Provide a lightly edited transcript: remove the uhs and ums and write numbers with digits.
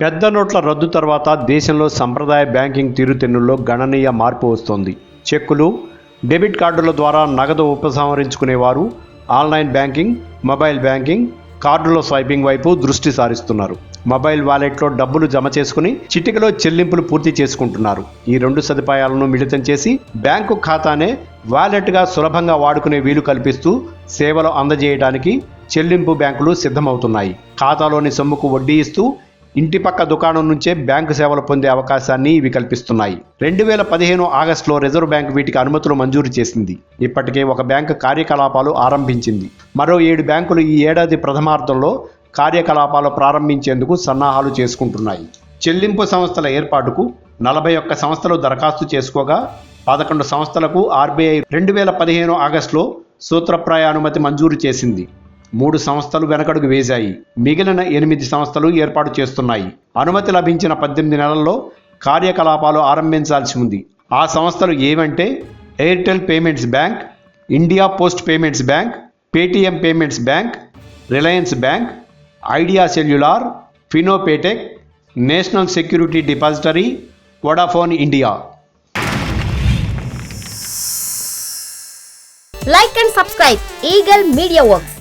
పెద్ద నోట్ల రద్దు తర్వాత దేశంలో సంప్రదాయ బ్యాంకింగ్ తీరుతెన్నుల్లో గణనీయ మార్పు వస్తోంది. చెక్కులు, డెబిట్ కార్డుల ద్వారా నగదు ఉపసంహరించుకునేవారు ఆన్లైన్ బ్యాంకింగ్, మొబైల్ బ్యాంకింగ్, కార్డుల స్వైపింగ్ వైపు దృష్టి సారిస్తున్నారు. మొబైల్ వాలెట్లో డబ్బులు జమ చేసుకుని చిటికలో చెల్లింపులు పూర్తి చేసుకుంటున్నారు. ఈ రెండు సదుపాయాలను మిళితం చేసి బ్యాంకు ఖాతానే వాలెట్గా సులభంగా వాడుకునే వీలు కల్పిస్తూ సేవలు అందజేయడానికి చెల్లింపు బ్యాంకులు సిద్ధమవుతున్నాయి. ఖాతాలోని సొమ్ముకు వడ్డీ ఇస్తూ ఇంటి పక్క దుకాణం నుంచే బ్యాంకు సేవలు పొందే అవకాశాన్ని ఇవి కల్పిస్తున్నాయి. 2015 ఆగస్టులో రిజర్వ్ బ్యాంక్ వీటికి అనుమతులు మంజూరు చేసింది. ఇప్పటికే ఒక బ్యాంకు కార్యకలాపాలు ఆరంభించింది. మరో 7 బ్యాంకులు ఈ ఏడాది ప్రథమార్థంలో కార్యకలాపాలు ప్రారంభించేందుకు సన్నాహాలు చేసుకుంటున్నాయి. చెల్లింపు సంస్థల ఏర్పాటుకు 41 సంస్థలు దరఖాస్తు చేసుకోగా 11 సంస్థలకు ఆర్బీఐ 2015 ఆగస్టులో సూత్రప్రాయ అనుమతి మంజూరు చేసింది. 3 సంస్థలు వెనకడుగు వేశాయి. మిగిలిన 8 సంస్థలు ఏర్పాటు చేస్తున్నాయి. అనుమతి లభించిన 18 నెలల్లో కార్యకలాపాలు ఆరంభించాల్సి ఉంది. ఆ సంస్థలు ఏవంటే Airtel payments bank, India post payments bank, Paytm payments bank, Reliance bank, Idea cellular, Finopaytech, national security depository, Vodafone India. Like and subscribe Eagle Media Works.